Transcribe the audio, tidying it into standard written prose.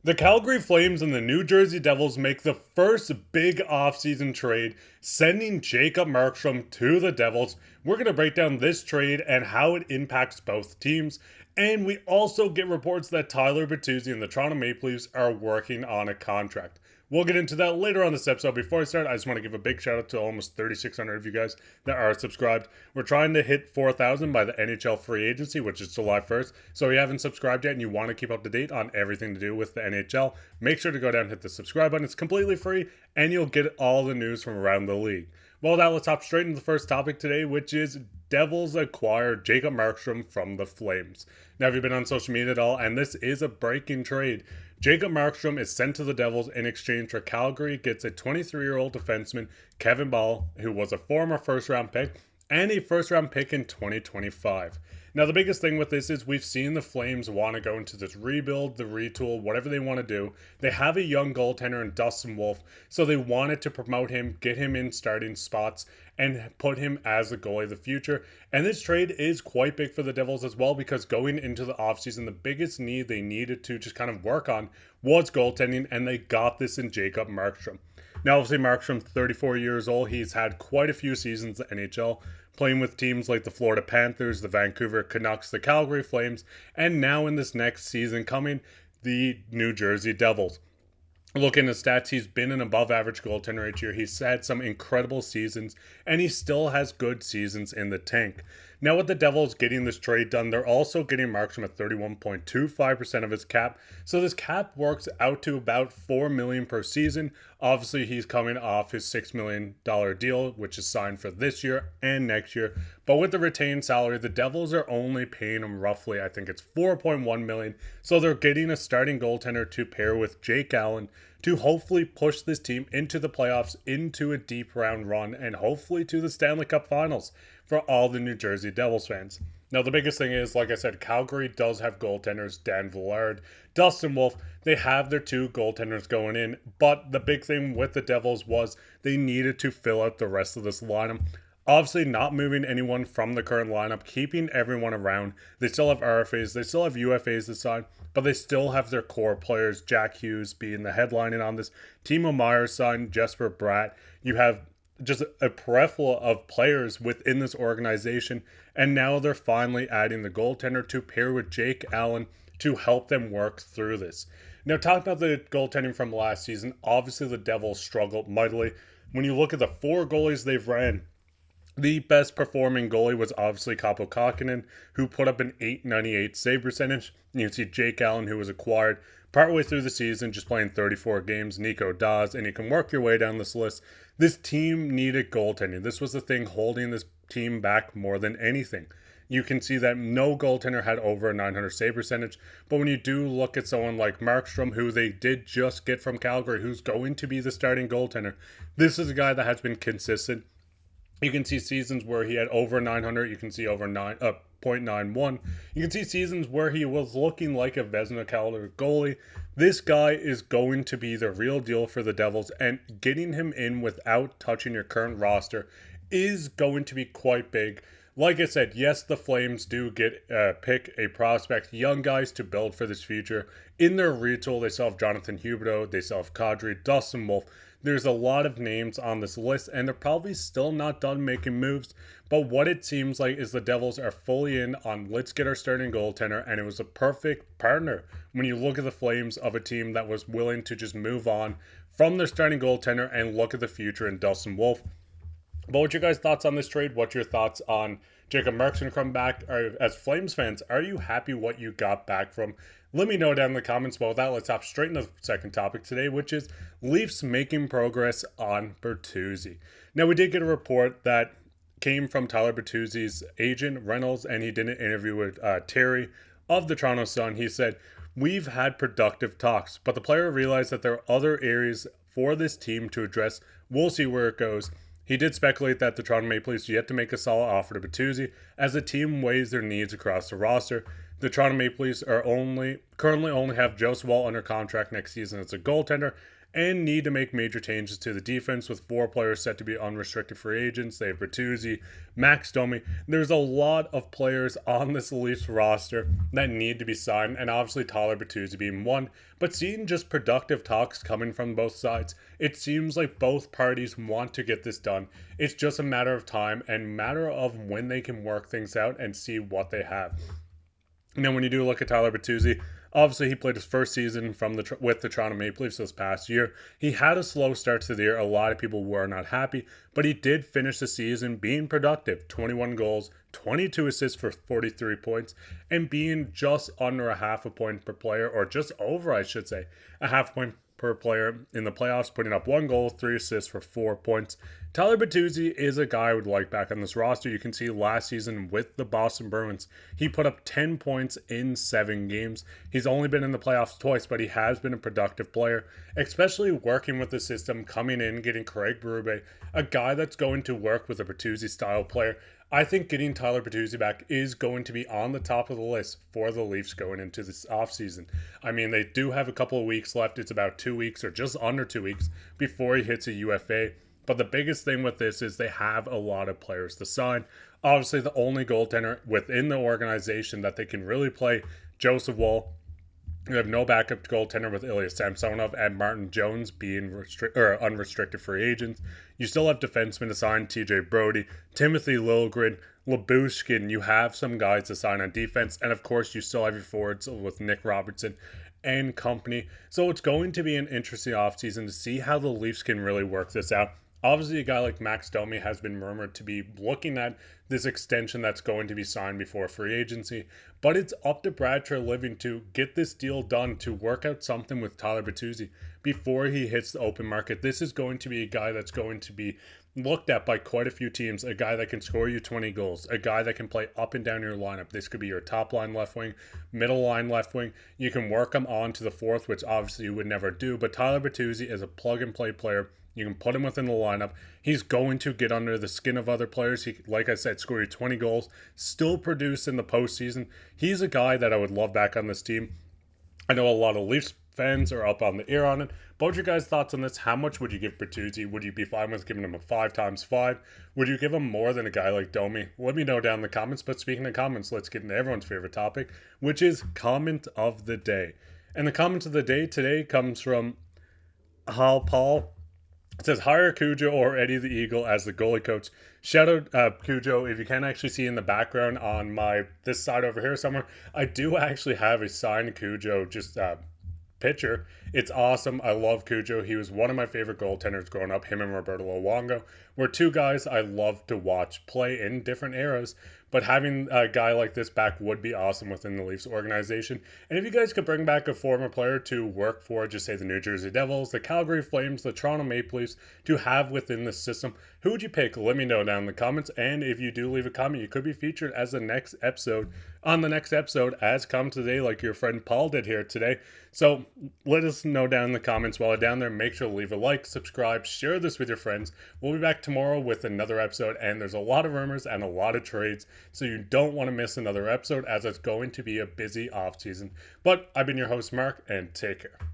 The Calgary Flames and the New Jersey Devils make the first big offseason trade, sending Jacob Markstrom to the Devils. We're going to break down this trade and how it impacts both teams. And we also get reports that Tyler Bertuzzi and the Toronto Maple Leafs are working on a contract. We'll get into that later on this episode. Before I start, I just want to give a big shout out to almost 3,600 of you guys that are subscribed. We're trying to hit 4,000 by the NHL free agency, which is July 1st. So if you haven't subscribed yet and you want to keep up to date on everything to do with the NHL, make sure to go down and hit the subscribe button. It's completely free and you'll get all the news from around the league. Well, now let's hop straight into the first topic today, which is Devils acquire Jacob Markstrom from the Flames. Now, if you've been on social media at all, and this is a breaking trade, Jacob Markstrom is sent to the Devils in exchange for Calgary gets a 23-year-old defenseman, Kevin Ball, who was a former first-round pick, and a first-round pick in 2025. Now, the biggest thing with this is we've seen the Flames want to go into this rebuild, the retool, whatever they want to do. They have a young goaltender in Dustin Wolf, so they wanted to promote him, get him in starting spots, and put him as the goalie of the future. And this trade is quite big for the Devils as well, because going into the offseason, the biggest need they needed to just kind of work on was goaltending, and they got this in Jacob Markstrom. Now, obviously, Markstrom's 34 years old. He's had quite a few seasons in the NHL, playing with teams like the Florida Panthers, the Vancouver Canucks, the Calgary Flames, and now in this next season coming, the New Jersey Devils. Looking at stats, he's been an above average goaltender each year. He's had some incredible seasons, and he still has good seasons in the tank. Now, with the Devils getting this trade done, they're also getting Markstrom at 31.25% of his cap. So this cap works out to about $4 million per season. Obviously, he's coming off his $6 million deal, which is signed for this year and next year. But with the retained salary, the Devils are only paying him roughly, I think it's $4.1 million. So they're getting a starting goaltender to pair with Jake Allen to hopefully push this team into the playoffs, into a deep round run, and hopefully to the Stanley Cup Finals for all the New Jersey Devils fans. Now, the biggest thing is, like I said, Calgary does have goaltenders, Dan Villard, Dustin Wolf. They have their two goaltenders going in, but the big thing with the Devils was they needed to fill out the rest of this lineup. Obviously, not moving anyone from the current lineup, keeping everyone around. They still have RFAs, they still have UFAs this side, but they still have their core players, Jack Hughes being the headlining on this. Timo Meier's signed, Jesper Bratt. You have just a plethora of players within this organization, and now they're finally adding the goaltender to pair with Jake Allen to help them work through this. Now, talking about the goaltending from last season, obviously the Devils struggled mightily. When you look at the four goalies they've ran, the best performing goalie was obviously Kaapo Kähkönen, who put up an .898 save percentage. You can see Jake Allen, who was acquired partway through the season, just playing 34 games, Nico Dawes, and you can work your way down this list. This team needed goaltending. This was the thing holding this team back more than anything. You can see that no goaltender had over a 900 save percentage, but when you do look at someone like Markstrom, who they did just get from Calgary, who's going to be the starting goaltender, this is a guy that has been consistent. You can see seasons where he had over 900. You can see over 0.91. You can see seasons where he was looking like a Vezina caliber goalie. This guy is going to be the real deal for the Devils, and getting him in without touching your current roster is going to be quite big. Like I said, yes, the Flames do get pick a prospect, young guys to build for this future. In their retool, they still have Jonathan Huberdeau, they still have Kadri, Dustin Wolf. There's a lot of names on this list, and they're probably still not done making moves. But what it seems like is the Devils are fully in on let's get our starting goaltender, and it was a perfect partner when you look at the Flames of a team that was willing to just move on from their starting goaltender and look at the future in Dustin Wolf. But what's your guys' thoughts on this trade? What's your thoughts on Jacob Markstrom coming back? As Flames fans, are you happy what you got back from? Let me know down in the comments. But with that, let's hop straight into the second topic today, which is Leafs making progress on Bertuzzi. Now, we did get a report that came from Tyler Bertuzzi's agent, Reynolds, and he did an interview with Terry of the Toronto Sun. He said, "We've had productive talks, but the player realized that there are other areas for this team to address. We'll see where it goes." He did speculate that the Toronto Maple Leafs yet to make a solid offer to Bertuzzi as the team weighs their needs across the roster. The Toronto Maple Leafs are currently only have Joseph Wall under contract next season as a goaltender and need to make major changes to the defense with 4 players set to be unrestricted free agents. They have Bertuzzi, Markstrom. There's a lot of players on this Leafs roster that need to be signed, and obviously Tyler Bertuzzi being one. But seeing just productive talks coming from both sides, it seems like both parties want to get this done. It's just a matter of time and matter of when they can work things out and see what they have. And then when you do look at Tyler Bertuzzi, obviously he played his first season with the Toronto Maple Leafs this past year. He had a slow start to the year. A lot of people were not happy, but he did finish the season being productive. 21 goals, 22 assists for 43 points, and being just under a half a point per player, or just over, I should say, a half point per player in the playoffs, putting up 1 goal, 3 assists for 4 points. Tyler Bertuzzi is a guy I would like back on this roster. You can see last season with the Boston Bruins, he put up 10 points in 7 games. He's only been in the playoffs twice, but he has been a productive player, especially working with the system, coming in, getting Craig Berube, a guy that's going to work with a Bertuzzi style player. I think getting Tyler Bertuzzi back is going to be on the top of the list for the Leafs going into this offseason. I mean, they do have a couple of weeks left. It's about 2 weeks or just under 2 weeks before he hits a UFA. But the biggest thing with this is they have a lot of players to sign. Obviously, the only goaltender within the organization that they can really play, Joseph Wall. You have no backup goaltender with Ilya Samsonov and Martin Jones being unrestricted free agents. You still have defensemen to sign, TJ Brody, Timothy Liljegren, Lyubushkin. You have some guys to sign on defense. And of course, you still have your forwards with Nick Robertson and company. So it's going to be an interesting offseason to see how the Leafs can really work this out. Obviously, a guy like Max Domi has been rumored to be looking at this extension that's going to be signed before free agency. But it's up to Brad Treliving to get this deal done, to work out something with Tyler Bertuzzi before he hits the open market. This is going to be a guy that's going to be looked at by quite a few teams, a guy that can score you 20 goals, a guy that can play up and down your lineup. This could be your top line left wing, middle line left wing. You can work him on to the fourth, which obviously you would never do. But Tyler Bertuzzi is a plug and play player. You can put him within the lineup. He's going to get under the skin of other players. He, like I said, scored 20 goals, still produce in the postseason. He's a guy that I would love back on this team. I know a lot of Leafs fans are up on the air on it. But what's your guys' thoughts on this? How much would you give Bertuzzi? Would you be fine with giving him a 5x5? Would you give him more than a guy like Domi? Let me know down in the comments. But speaking of comments, let's get into everyone's favorite topic, which is comment of the day. And the comment of the day today comes from Hal Paul. It says, hire Cujo or Eddie the Eagle as the goalie coach. Shout out Cujo. If you can actually see in the background on this side over here somewhere, I do actually have a signed Cujo picture. It's awesome. I love Cujo. He was one of my favorite goaltenders growing up. Him and Roberto Luongo were 2 guys I love to watch play in different eras. But having a guy like this back would be awesome within the Leafs organization. And if you guys could bring back a former player to work for, just say the New Jersey Devils, the Calgary Flames, the Toronto Maple Leafs, to have within the system, who would you pick? Let me know down in the comments. And if you do leave a comment, you could be featured as the next episode as come today, like your friend Paul did here today. So let us know down in the comments. While you're down there, make sure to leave a like, subscribe, share this with your friends. We'll be back tomorrow with another episode, and there's a lot of rumors and a lot of trades, so you don't want to miss another episode, as it's going to be a busy off season. But I've been your host, Mark, and take care.